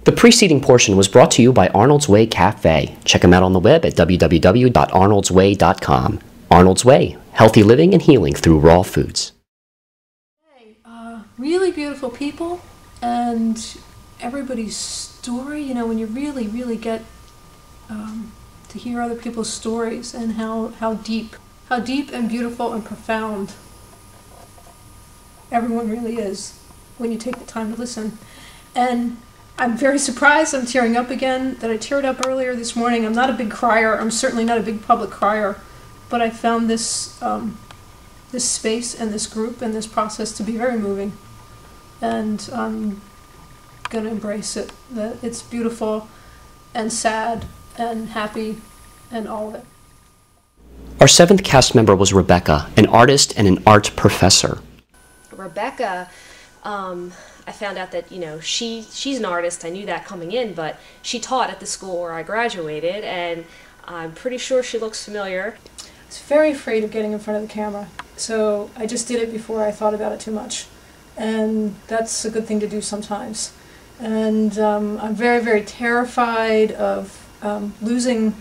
The preceding portion was brought to you by Arnold's Way Cafe. Check them out on the web at www.arnoldsway.com. Arnold's Way, healthy living and healing through raw foods. Hey, really beautiful people, and everybody's story, you know, when you really, really get to hear other people's stories and how deep and beautiful and profound everyone really is when you take the time to listen. And I'm very surprised, I'm tearing up again, that I teared up earlier this morning. I'm not a big crier, I'm certainly not a big public crier, but I found this this space and this group and this process to be very moving. And I'm going to embrace it, that it's beautiful and sad and happy and all of it. Our seventh cast member was Rebecca, an artist and an art professor. Rebecca, I found out that, you know, she's an artist. I knew that coming in, but she taught at the school where I graduated, and I'm pretty sure she looks familiar. I was very afraid of getting in front of the camera, so I just did it before I thought about it too much. And that's a good thing to do sometimes. And I'm very, very terrified of losing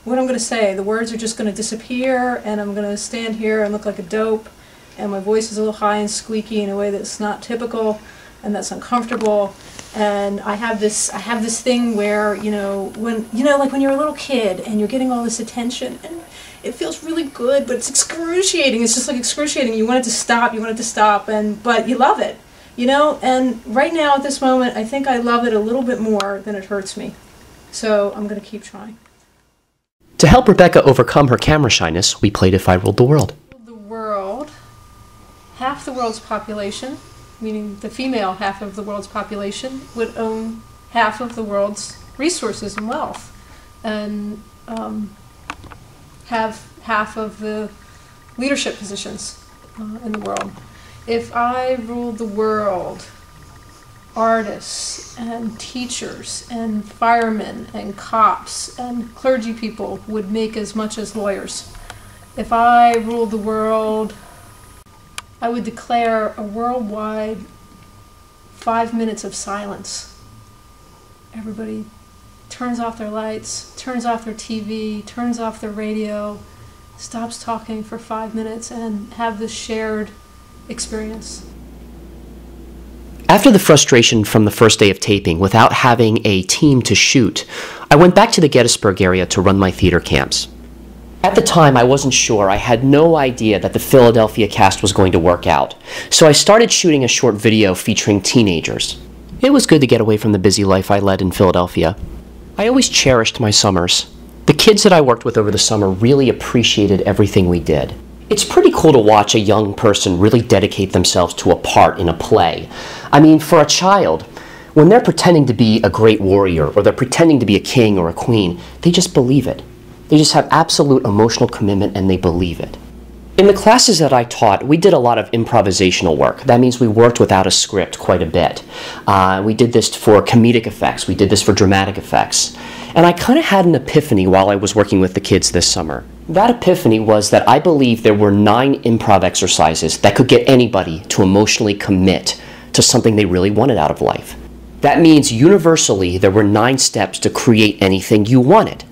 what I'm going to say. The words are just going to disappear, and I'm going to stand here and look like a dope, and my voice is a little high and squeaky in a way that's not typical, and that's uncomfortable. And I have this thing where, you know, like when you're a little kid and you're getting all this attention, and it feels really good, but it's excruciating. It's just like excruciating. You want it to stop, but you love it, you know? And right now at this moment, I think I love it a little bit more than it hurts me. So I'm going to keep trying. To help Rebecca overcome her camera shyness, we played If I Ruled the World. The world, half the world's population, meaning the female half of the world's population, would own half of the world's resources and wealth, and have half of the leadership positions in the world. If I ruled the world, artists and teachers and firemen and cops and clergy people would make as much as lawyers. If I ruled the world, I would declare a worldwide 5 minutes of silence. Everybody turns off their lights, turns off their TV, turns off their radio, stops talking for 5 minutes, and have this shared experience. After the frustration from the first day of taping without having a team to shoot, I went back to the Gettysburg area to run my theater camps. At the time, I wasn't sure. I had no idea that the Philadelphia cast was going to work out, so I started shooting a short video featuring teenagers. It was good to get away from the busy life I led in Philadelphia. I always cherished my summers. The kids that I worked with over the summer really appreciated everything we did. It's pretty cool to watch a young person really dedicate themselves to a part in a play. I mean, for a child, when they're pretending to be a great warrior or they're pretending to be a king or a queen, they just believe it. They just have absolute emotional commitment and they believe it. In the classes that I taught, we did a lot of improvisational work. That means we worked without a script quite a bit. We did this for comedic effects. We did this for dramatic effects. And I kind of had an epiphany while I was working with the kids this summer. That epiphany was that I believe there were 9 improv exercises that could get anybody to emotionally commit to something they really wanted out of life. That means universally there were 9 steps to create anything you wanted.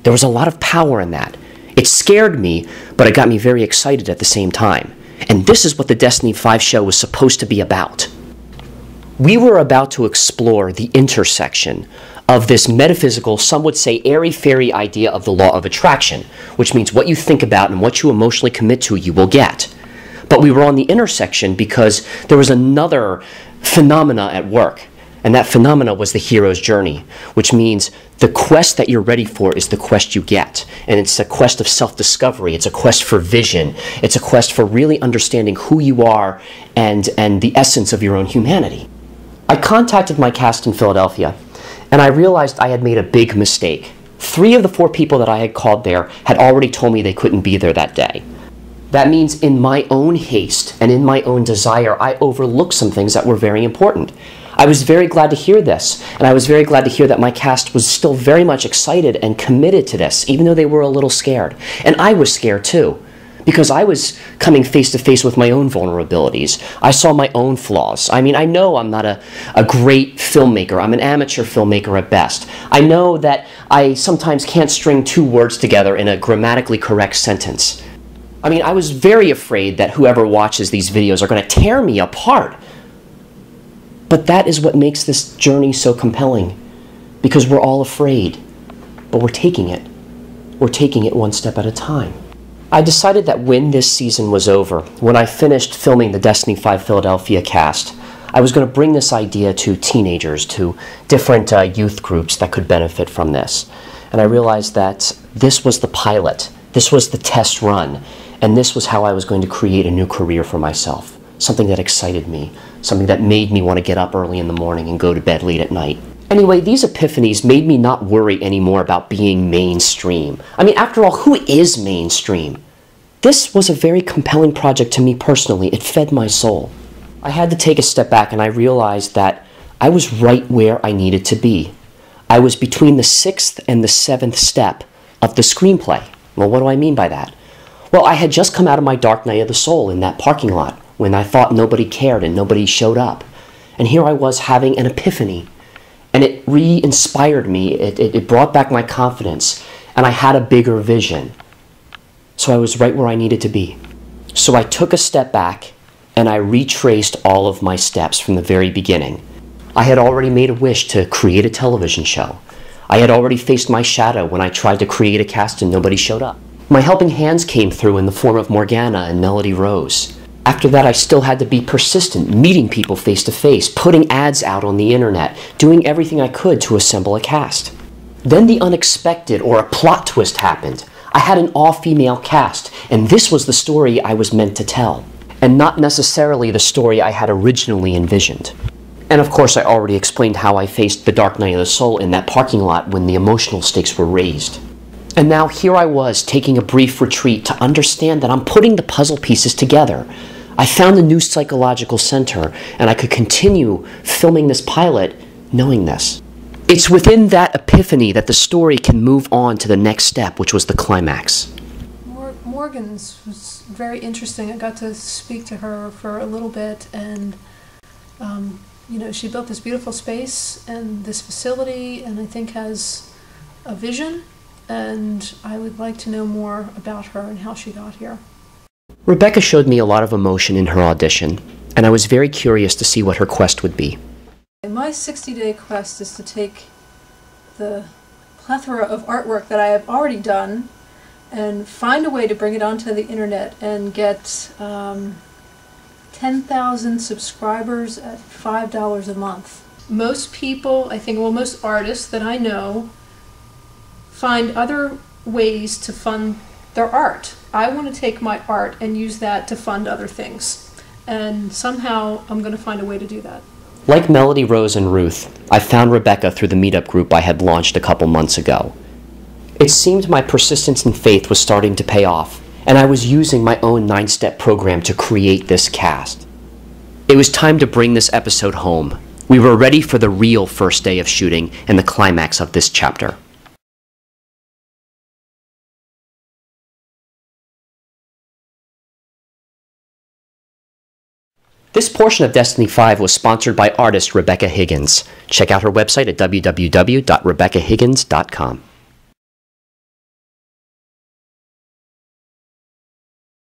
There was a lot of power in that. It scared me, but it got me very excited at the same time. And this is what the Destiny 5 show was supposed to be about. We were about to explore the intersection of this metaphysical, some would say airy-fairy idea of the law of attraction, which means what you think about and what you emotionally commit to, you will get. But we were on the intersection because there was another phenomena at work. And that phenomena was the hero's journey, which means the quest that you're ready for is the quest you get. And it's a quest of self-discovery. It's a quest for vision. It's a quest for really understanding who you are and the essence of your own humanity. I contacted my cast in Philadelphia, and I realized I had made a big mistake. 3 of the 4 people that I had called there had already told me they couldn't be there that day. That means in my own haste and in my own desire, I overlooked some things that were very important. I was very glad to hear this, and I was very glad to hear that my cast was still very much excited and committed to this, even though they were a little scared. And I was scared too, because I was coming face to face with my own vulnerabilities. I saw my own flaws. I mean, I know I'm not a great filmmaker. I'm an amateur filmmaker at best. I know that I sometimes can't string two words together in a grammatically correct sentence. I mean, I was very afraid that whoever watches these videos are going to tear me apart. But that is what makes this journey so compelling, because we're all afraid, but we're taking it. We're taking it one step at a time. I decided that when this season was over, when I finished filming the Destiny 5 Philadelphia cast, I was going to bring this idea to teenagers, to different youth groups that could benefit from this. And I realized that this was the pilot, this was the test run, and this was how I was going to create a new career for myself. Something that excited me, something that made me want to get up early in the morning and go to bed late at night. Anyway, these epiphanies made me not worry anymore about being mainstream. I mean, after all, who is mainstream? This was a very compelling project to me personally. It fed my soul. I had to take a step back, and I realized that I was right where I needed to be. I was between the 6th and the 7th step of the screenplay. Well, what do I mean by that? Well, I had just come out of my dark night of the soul in that parking lot when I thought nobody cared and nobody showed up. And here I was having an epiphany. And it re-inspired me. It brought back my confidence. And I had a bigger vision. So I was right where I needed to be. So I took a step back and I retraced all of my steps from the very beginning. I had already made a wish to create a television show. I had already faced my shadow when I tried to create a cast and nobody showed up. My helping hands came through in the form of Morgana and Melody Rose. After that, I still had to be persistent, meeting people face to face, putting ads out on the internet, doing everything I could to assemble a cast. Then the unexpected, or a plot twist, happened. I had an all-female cast, and this was the story I was meant to tell, and not necessarily the story I had originally envisioned. And of course, I already explained how I faced the dark night of the soul in that parking lot when the emotional stakes were raised. And now here I was, taking a brief retreat to understand that I'm putting the puzzle pieces together. I found a new psychological center, and I could continue filming this pilot knowing this. It's within that epiphany that the story can move on to the next step, which was the climax. Morgan's was very interesting. I got to speak to her for a little bit, and you know, she built this beautiful space and this facility, and I think has a vision, and I would like to know more about her and how she got here. Rebecca showed me a lot of emotion in her audition, and I was very curious to see what her quest would be. My 60-day quest is to take the plethora of artwork that I have already done and find a way to bring it onto the internet and get 10,000 subscribers at $5 a month. Most people, I think, well, most artists that I know find other ways to fund their art. I want to take my art and use that to fund other things. And somehow I'm going to find a way to do that. Like Melody Rose and Ruth, I found Rebecca through the meetup group I had launched a couple months ago. It seemed my persistence and faith was starting to pay off, and I was using my own 9-step program to create this cast. It was time to bring this episode home. We were ready for the real first day of shooting and the climax of this chapter. This portion of Destiny 5 was sponsored by artist Rebecca Higgins. Check out her website at www.rebeccahiggins.com.